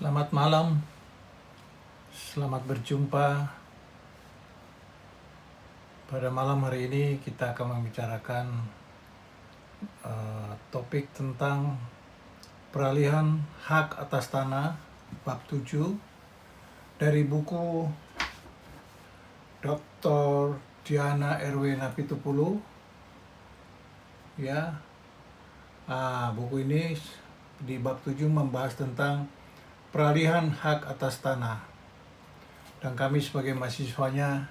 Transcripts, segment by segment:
Selamat malam, selamat berjumpa. Pada malam hari ini kita akan membicarakan topik tentang peralihan hak atas tanah bab 7 dari buku Dr. Diana R.W. Napitupulu. Ya, buku ini di bab 7 membahas tentang peralihan hak atas tanah. Dan kami sebagai mahasiswanya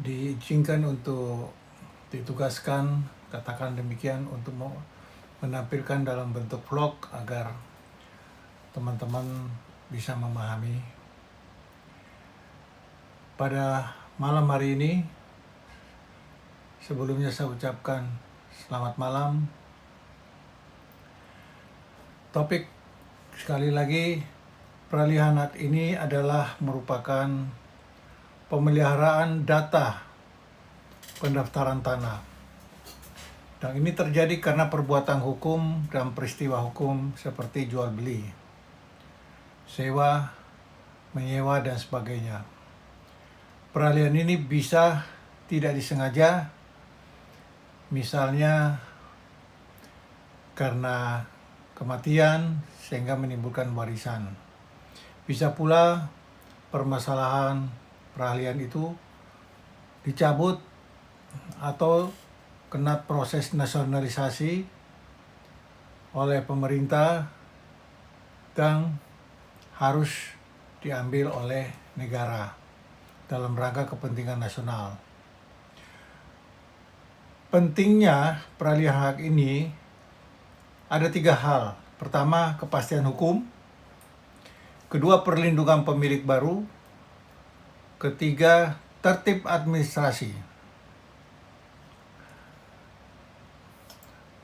diizinkan untuk ditugaskan, katakan demikian, untuk menampilkan dalam bentuk vlog agar teman-teman bisa memahami. Pada malam hari ini, sebelumnya saya ucapkan selamat malam. Topik sekali lagi, peralihan hak ini adalah merupakan pemeliharaan data pendaftaran tanah. Dan ini terjadi karena perbuatan hukum dan peristiwa hukum seperti jual beli, sewa, menyewa, dan sebagainya. Peralihan ini bisa tidak disengaja, misalnya karena kematian sehingga menimbulkan warisan. Bisa pula permasalahan peralihan itu dicabut atau kena proses nasionalisasi oleh pemerintah dan harus diambil oleh negara dalam rangka kepentingan nasional. Pentingnya peralihan hak ini ada 3 hal. Pertama, kepastian hukum. Kedua, perlindungan pemilik baru. Ketiga, tertib administrasi.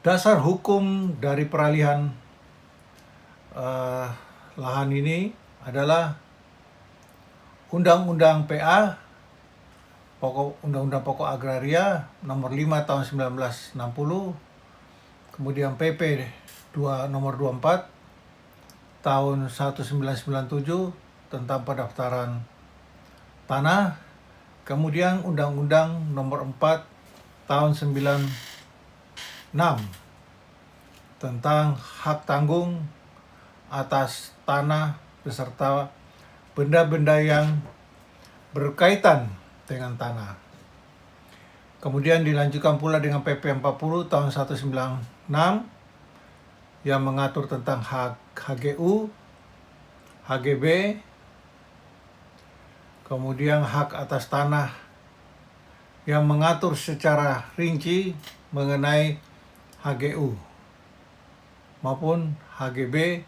Dasar hukum dari peralihan lahan ini adalah Undang-Undang PA, Undang-Undang Pokok Agraria nomor 5 tahun 1960, kemudian PP nomor 24 tahun 1997 tentang pendaftaran tanah, kemudian Undang-Undang nomor 4 tahun 96 tentang hak tanggung atas tanah beserta benda-benda yang berkaitan dengan tanah. Kemudian dilanjutkan pula dengan PP 40 tahun 196 yang mengatur tentang hak HGU, HGB, kemudian hak atas tanah yang mengatur secara rinci mengenai HGU maupun HGB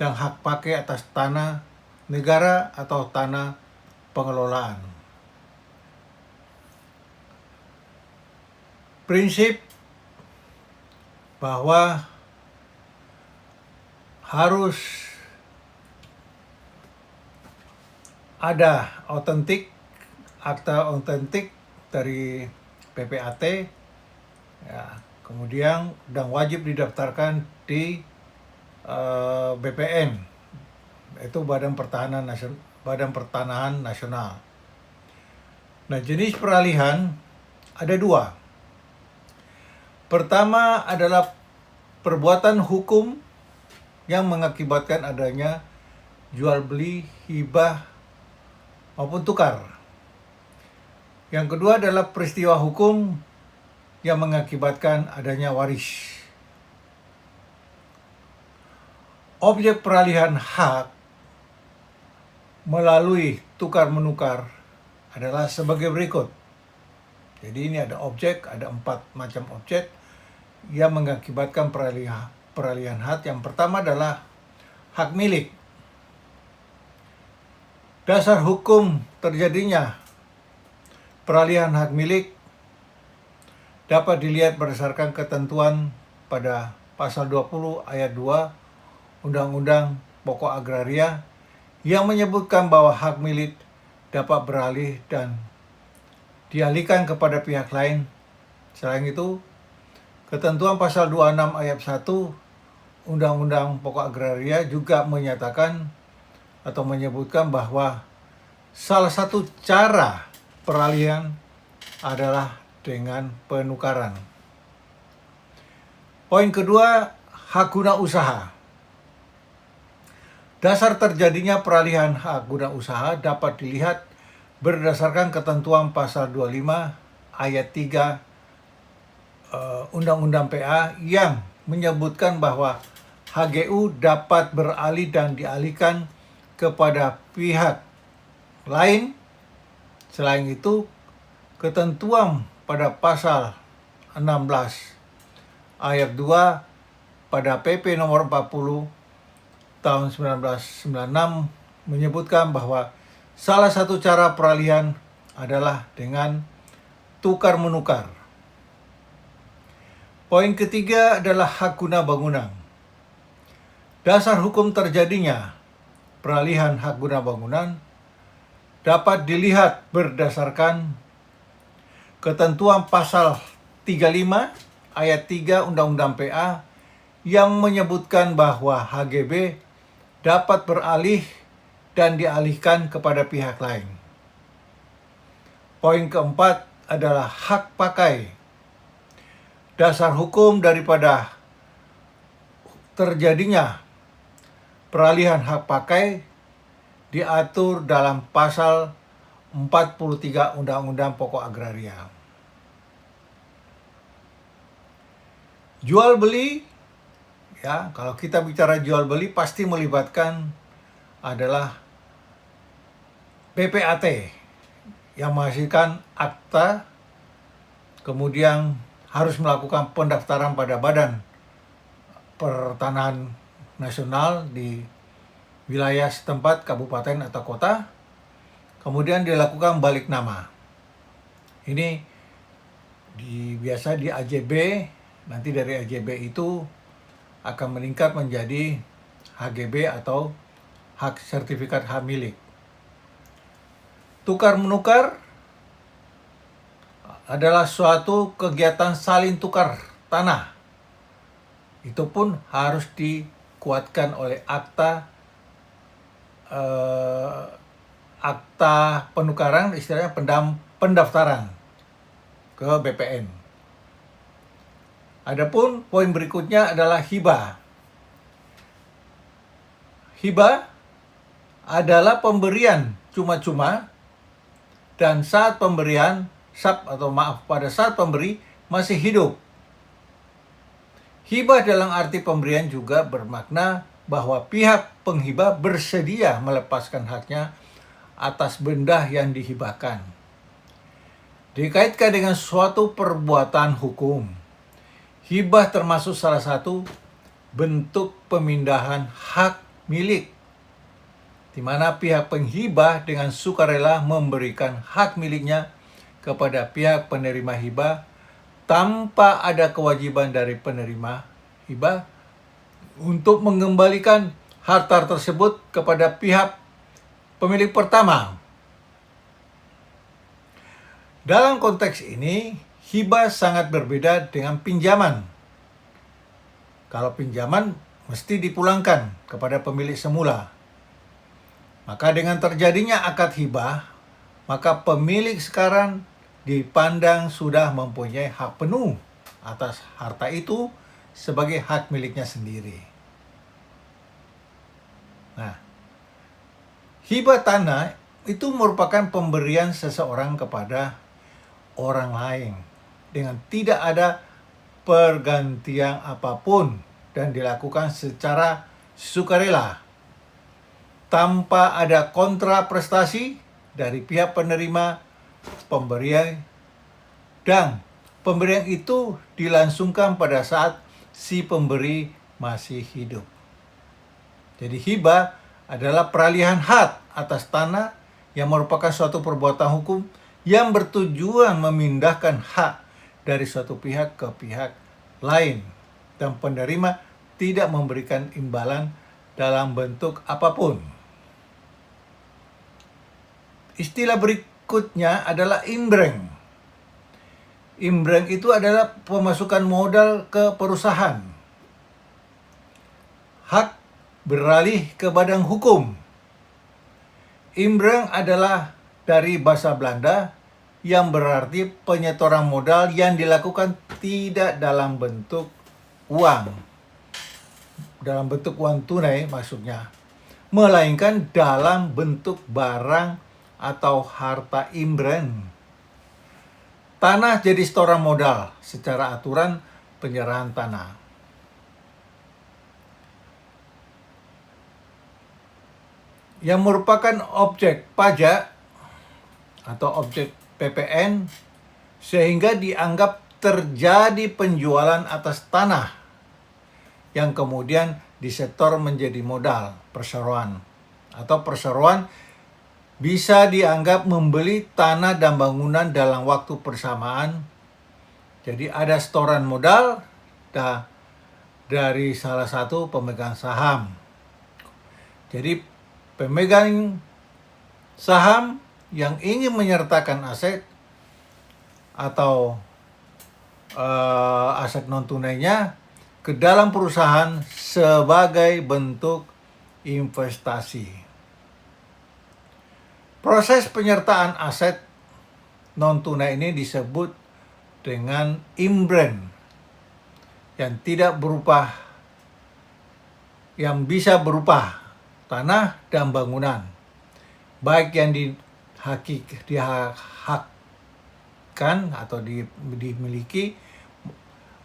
dan hak pakai atas tanah negara atau tanah pengelolaan. Prinsip bahwa harus ada akta otentik dari PPAT, ya, kemudian dan wajib didaftarkan di BPN, itu Badan Pertanahan Nasional. Nah, jenis peralihan ada 2. Pertama adalah perbuatan hukum yang mengakibatkan adanya jual beli, hibah, maupun tukar. Yang kedua adalah peristiwa hukum yang mengakibatkan adanya waris. Objek peralihan hak melalui tukar-menukar adalah sebagai berikut. Jadi ini ada objek, ada 4 macam objek yang mengakibatkan peralihan hak. Yang pertama adalah hak milik. Dasar hukum terjadinya peralihan hak milik dapat dilihat berdasarkan ketentuan pada pasal 20 ayat 2 Undang-Undang Pokok Agraria yang menyebutkan bahwa hak milik dapat beralih dan dialihkan kepada pihak lain. Selain itu, ketentuan pasal 26 ayat 1 Undang-Undang Pokok Agraria juga menyatakan atau menyebutkan bahwa salah satu cara peralihan adalah dengan penukaran. Poin kedua, hak guna usaha. Dasar terjadinya peralihan hak guna usaha dapat dilihat berdasarkan ketentuan pasal 25 ayat 3 Undang-Undang PA yang menyebutkan bahwa HGU dapat beralih dan dialihkan kepada pihak lain. Selain itu, ketentuan pada pasal 16 ayat 2 pada PP nomor 40 tahun 1996 menyebutkan bahwa salah satu cara peralihan adalah dengan tukar-menukar. Poin ketiga adalah hak guna bangunan. Dasar hukum terjadinya peralihan hak guna bangunan dapat dilihat berdasarkan ketentuan pasal 35 ayat 3 Undang-Undang PA yang menyebutkan bahwa HGB dapat beralih dan dialihkan kepada pihak lain. Poin keempat adalah hak pakai. Dasar hukum daripada terjadinya peralihan hak pakai diatur dalam pasal 43 Undang-Undang Pokok Agraria. Jual beli, ya, kalau kita bicara jual beli pasti melibatkan adalah PPAT yang menghasilkan akta, kemudian harus melakukan pendaftaran pada Badan Pertanahan Nasional di wilayah setempat, kabupaten atau kota, kemudian dilakukan balik nama. Ini biasa di AJB, nanti dari AJB itu akan meningkat menjadi HGB atau hak sertifikat hak milik. Tukar-menukar adalah suatu kegiatan saling tukar tanah. Itu pun harus dikuatkan oleh akta penukaran, istilahnya pendaftaran ke BPN. Adapun poin berikutnya adalah hibah. Hibah adalah pemberian cuma-cuma dan saat pemberian pada saat pemberi masih hidup. Hibah dalam arti pemberian juga bermakna bahwa pihak penghibah bersedia melepaskan haknya atas benda yang dihibahkan. Dikaitkan dengan suatu perbuatan hukum, hibah termasuk salah satu bentuk pemindahan hak milik, di mana pihak penghibah dengan sukarela memberikan hak miliknya kepada pihak penerima hibah tanpa ada kewajiban dari penerima hibah untuk mengembalikan harta tersebut kepada pihak pemilik pertama. Dalam konteks ini, hibah sangat berbeda dengan pinjaman. Kalau pinjaman mesti dipulangkan kepada pemilik semula. Maka dengan terjadinya akad hibah, maka pemilik sekarang dipandang sudah mempunyai hak penuh atas harta itu sebagai hak miliknya sendiri. Nah, hibah tanah itu merupakan pemberian seseorang kepada orang lain dengan tidak ada pergantian apapun dan dilakukan secara sukarela tanpa ada kontra prestasi dari pihak penerima pemberian, dan pemberian itu dilangsungkan pada saat si pemberi masih hidup. Jadi hibah adalah peralihan hak atas tanah yang merupakan suatu perbuatan hukum yang bertujuan memindahkan hak dari suatu pihak ke pihak lain dan penerima tidak memberikan imbalan dalam bentuk apapun. Istilah berikutnya adalah imbreng. Imbreng itu adalah pemasukan modal ke perusahaan. Hak beralih ke badan hukum. Inbreng adalah dari bahasa Belanda yang berarti penyetoran modal yang dilakukan tidak dalam bentuk uang, dalam bentuk uang tunai maksudnya, melainkan dalam bentuk barang atau harta inbreng. Tanah jadi setoran modal secara aturan penyerahan tanah. Yang merupakan objek pajak atau objek PPN sehingga dianggap terjadi penjualan atas tanah yang kemudian disetor menjadi modal perseroan, atau perseroan bisa dianggap membeli tanah dan bangunan dalam waktu bersamaan. Jadi ada setoran modal dari salah satu pemegang saham. Jadi pemegang saham yang ingin menyertakan aset atau aset non tunainya ke dalam perusahaan sebagai bentuk investasi. Proses penyertaan aset non tunai ini disebut dengan inbreng yang bisa berupa tanah dan bangunan, baik yang dihakkan atau dimiliki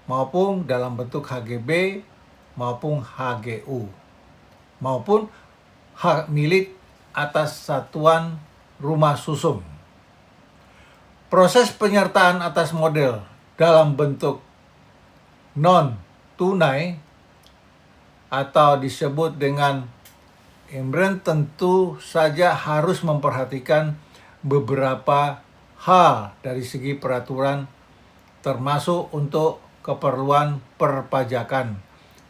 maupun dalam bentuk HGB maupun HGU maupun hak milik atas satuan rumah susun. Proses penyertaan atas model dalam bentuk non tunai atau disebut dengan inbreng tentu saja harus memperhatikan beberapa hal dari segi peraturan, termasuk untuk keperluan perpajakan.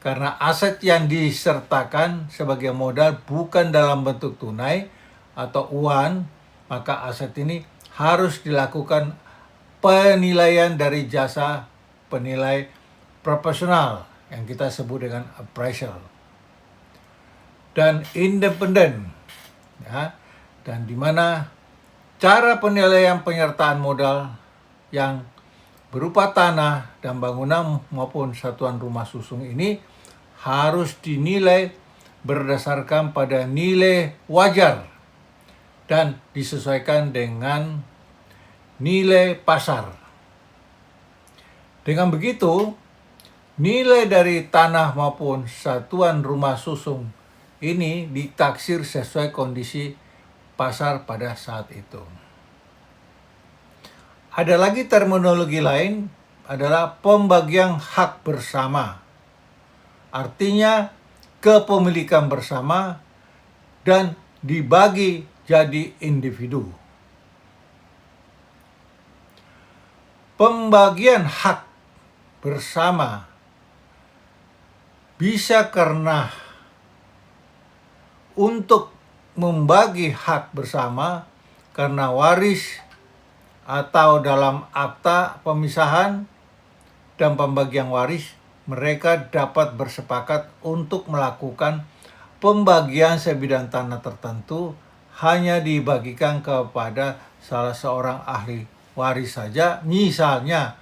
Karena aset yang disertakan sebagai modal bukan dalam bentuk tunai atau uang, maka aset ini harus dilakukan penilaian dari jasa penilai profesional yang kita sebut dengan appraisal, dan independen, ya, dan di mana cara penilaian penyertaan modal yang berupa tanah dan bangunan maupun satuan rumah susun ini harus dinilai berdasarkan pada nilai wajar dan disesuaikan dengan nilai pasar. Dengan begitu, nilai dari tanah maupun satuan rumah susun ini ditaksir sesuai kondisi pasar pada saat itu. Ada lagi terminologi lain adalah pembagian hak bersama. Artinya kepemilikan bersama dan dibagi jadi individu. Pembagian hak bersama bisa karena untuk membagi hak bersama karena waris atau dalam akta pemisahan dan pembagian waris, mereka dapat bersepakat untuk melakukan pembagian sebidang tanah tertentu hanya dibagikan kepada salah seorang ahli waris saja, misalnya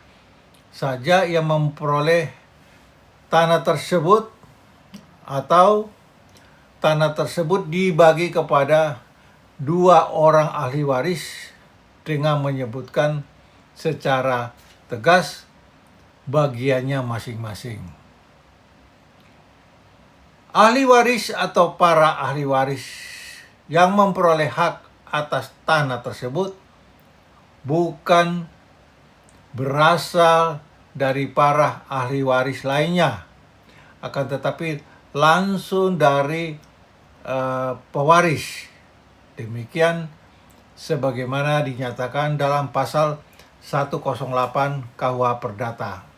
saja yang memperoleh tanah tersebut atau tanah tersebut dibagi kepada 2 orang ahli waris dengan menyebutkan secara tegas bagiannya masing-masing. Ahli waris atau para ahli waris yang memperoleh hak atas tanah tersebut bukan berasal dari para ahli waris lainnya, akan tetapi langsung dari pewaris. Demikian sebagaimana dinyatakan dalam pasal 108 KUH Perdata.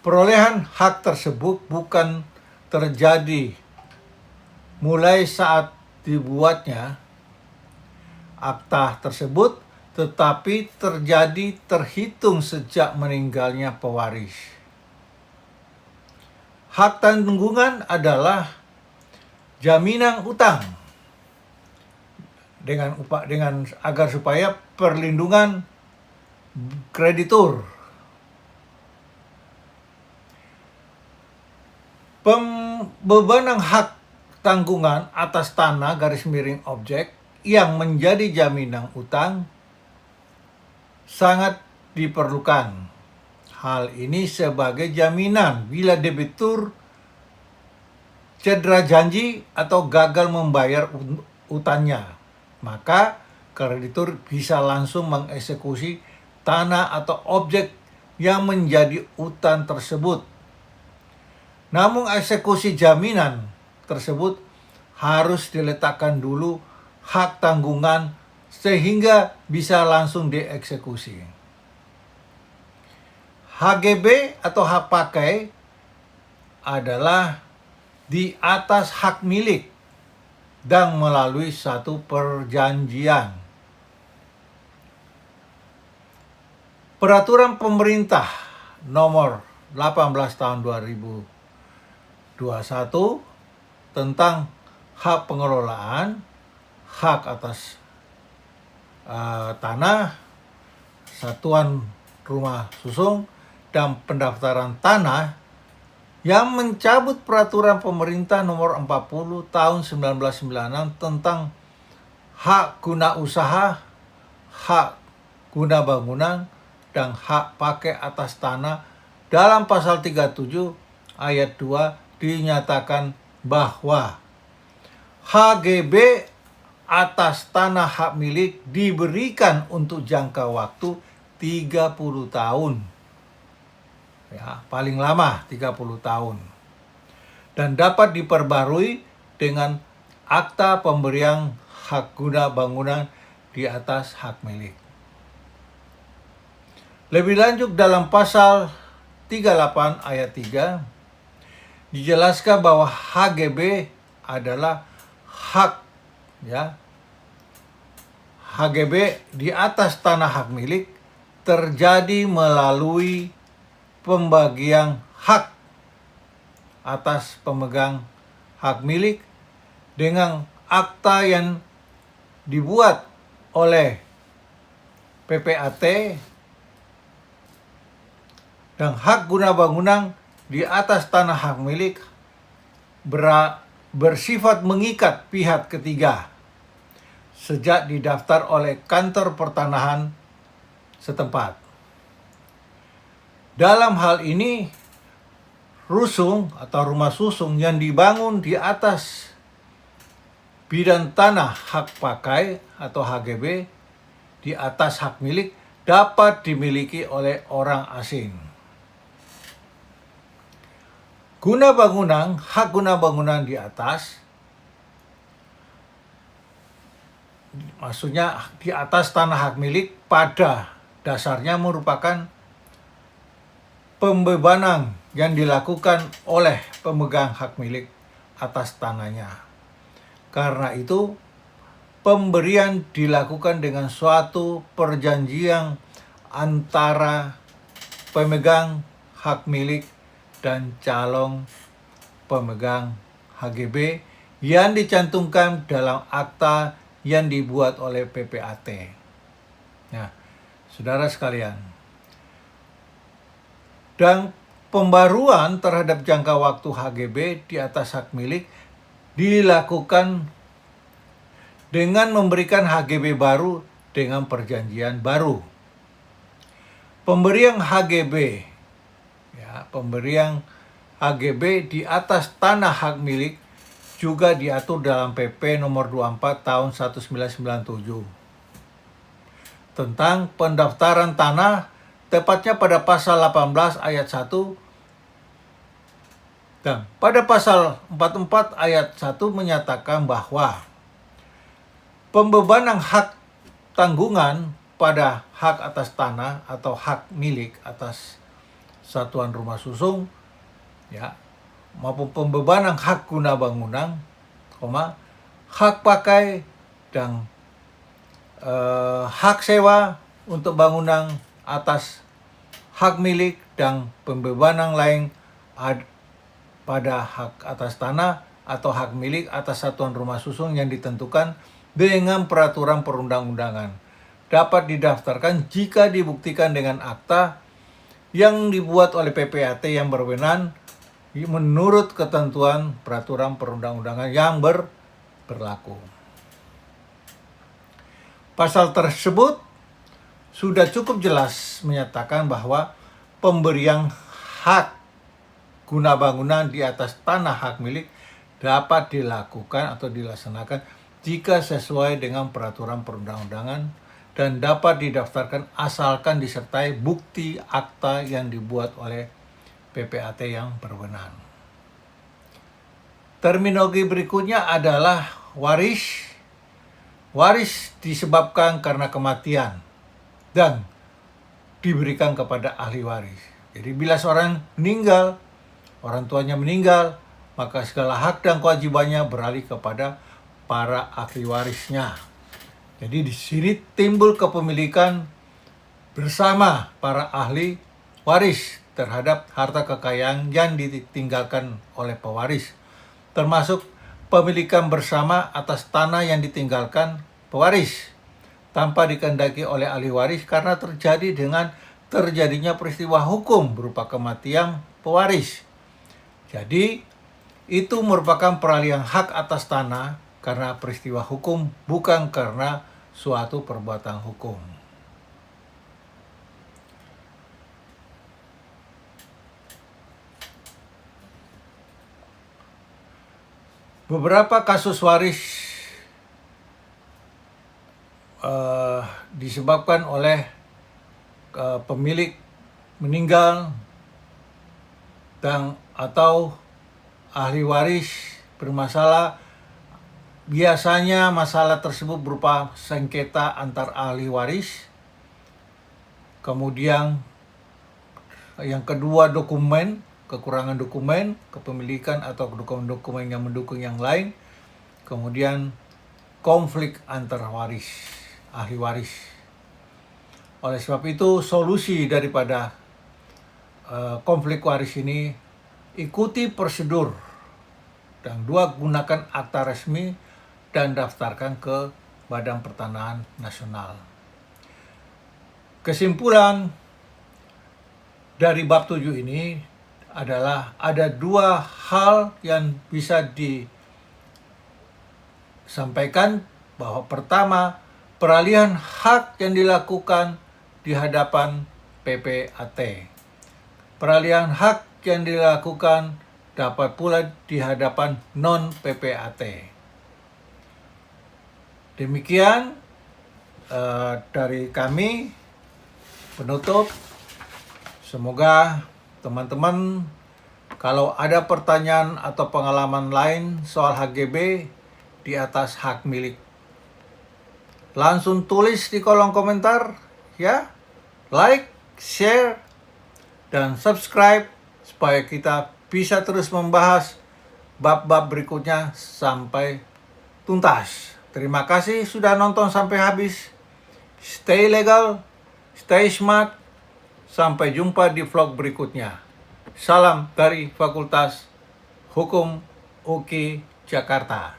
Perolehan hak tersebut bukan terjadi mulai saat dibuatnya akta tersebut, tetapi terhitung sejak meninggalnya pewaris. Hak tanggungan adalah jaminan utang dengan agar supaya perlindungan kreditur. Pembebanan hak tanggungan atas tanah garis miring objek yang menjadi jaminan utang sangat diperlukan. Hal ini sebagai jaminan bila debitur cedera janji atau gagal membayar utangnya, maka kreditur bisa langsung mengeksekusi tanah atau objek yang menjadi utang tersebut. Namun eksekusi jaminan tersebut harus diletakkan dulu hak tanggungan sehingga bisa langsung dieksekusi. HGB atau hak pakai adalah di atas hak milik dan melalui satu perjanjian. Peraturan pemerintah nomor 18 tahun 2021 tentang hak pengelolaan, hak atas tanah, satuan rumah susun, dan pendaftaran tanah yang mencabut peraturan pemerintah nomor 40 tahun 1996 tentang hak guna usaha, hak guna bangunan, dan hak pakai atas tanah. Dalam pasal 37 ayat 2 dinyatakan bahwa HGB atas tanah hak milik diberikan untuk jangka waktu 30 tahun. Ya, paling lama 30 tahun. Dan dapat diperbarui dengan akta pemberian hak guna bangunan di atas hak milik. Lebih lanjut dalam pasal 38 ayat 3 dijelaskan bahwa HGB adalah hak, ya. HGB di atas tanah hak milik terjadi melalui pembagian hak atas pemegang hak milik dengan akta yang dibuat oleh PPAT, dan hak guna bangunan di atas tanah hak milik bersifat mengikat pihak ketiga sejak didaftar oleh kantor pertanahan setempat. Dalam hal ini, rusung atau rumah susun yang dibangun di atas bidang tanah hak pakai atau HGB di atas hak milik dapat dimiliki oleh orang asing. Guna bangunan, hak guna bangunan di atas, maksudnya di atas tanah hak milik, pada dasarnya merupakan pembebanan yang dilakukan oleh pemegang hak milik atas tanahnya. Karena itu, pemberian dilakukan dengan suatu perjanjian antara pemegang hak milik dan calon pemegang HGB yang dicantumkan dalam akta yang dibuat oleh PPAT. Nah, saudara sekalian, dan pembaruan terhadap jangka waktu HGB di atas hak milik dilakukan dengan memberikan HGB baru dengan perjanjian baru. Pemberian HGB, pemberian HGB di atas tanah hak milik juga diatur dalam PP nomor 24 tahun 1997 tentang pendaftaran tanah, tepatnya pada pasal 18 ayat 1 dan pada pasal 44 ayat 1 menyatakan bahwa pembebanan hak tanggungan pada hak atas tanah atau hak milik atas satuan rumah susun, maupun pembebanan hak guna bangunan, hak pakai dan hak sewa untuk bangunan atas hak milik dan pembebanan lain pada hak atas tanah atau hak milik atas satuan rumah susun yang ditentukan dengan peraturan perundang-undangan. Dapat didaftarkan jika dibuktikan dengan akta yang dibuat oleh PPAT yang berwenang menurut ketentuan peraturan perundang-undangan yang berlaku. Pasal tersebut sudah cukup jelas menyatakan bahwa pemberian hak guna bangunan di atas tanah hak milik dapat dilakukan atau dilaksanakan jika sesuai dengan peraturan perundang-undangan dan dapat didaftarkan asalkan disertai bukti akta yang dibuat oleh PPAT yang berwenang. Terminologi berikutnya adalah waris. Waris disebabkan karena kematian dan diberikan kepada ahli waris. Jadi bila seorang meninggal, orang tuanya meninggal, maka segala hak dan kewajibannya beralih kepada para ahli warisnya. Jadi di sini timbul kepemilikan bersama para ahli waris terhadap harta kekayaan yang ditinggalkan oleh pewaris, termasuk pemilikan bersama atas tanah yang ditinggalkan pewaris tanpa dikehendaki oleh ahli waris karena terjadinya peristiwa hukum berupa kematian pewaris. Jadi, itu merupakan peralihan hak atas tanah karena peristiwa hukum, bukan karena suatu perbuatan hukum. Beberapa kasus waris disebabkan oleh pemilik meninggal dan atau ahli waris bermasalah. Biasanya masalah tersebut berupa sengketa antar ahli waris. Kemudian yang kedua dokumen, kekurangan dokumen, kepemilikan atau dokumen-dokumen yang mendukung yang lain. Kemudian konflik antar waris, ahli waris. Oleh sebab itu solusi daripada konflik waris ini, ikuti prosedur dan gunakan akta resmi dan daftarkan ke Badan Pertanahan Nasional. Kesimpulan dari bab 7 ini adalah ada dua hal yang bisa disampaikan, bahwa pertama, peralihan hak yang dilakukan di hadapan PPAT. Peralihan hak yang dilakukan dapat pula di hadapan non-PPAT. Demikian dari kami, penutup. Semoga teman-teman kalau ada pertanyaan atau pengalaman lain soal HGB di atas hak milik, langsung tulis di kolom komentar ya. Like, share, dan subscribe supaya kita bisa terus membahas bab-bab berikutnya sampai tuntas. Terima kasih sudah nonton sampai habis. Stay legal, stay smart. Sampai jumpa di vlog berikutnya. Salam dari Fakultas Hukum UKI Jakarta.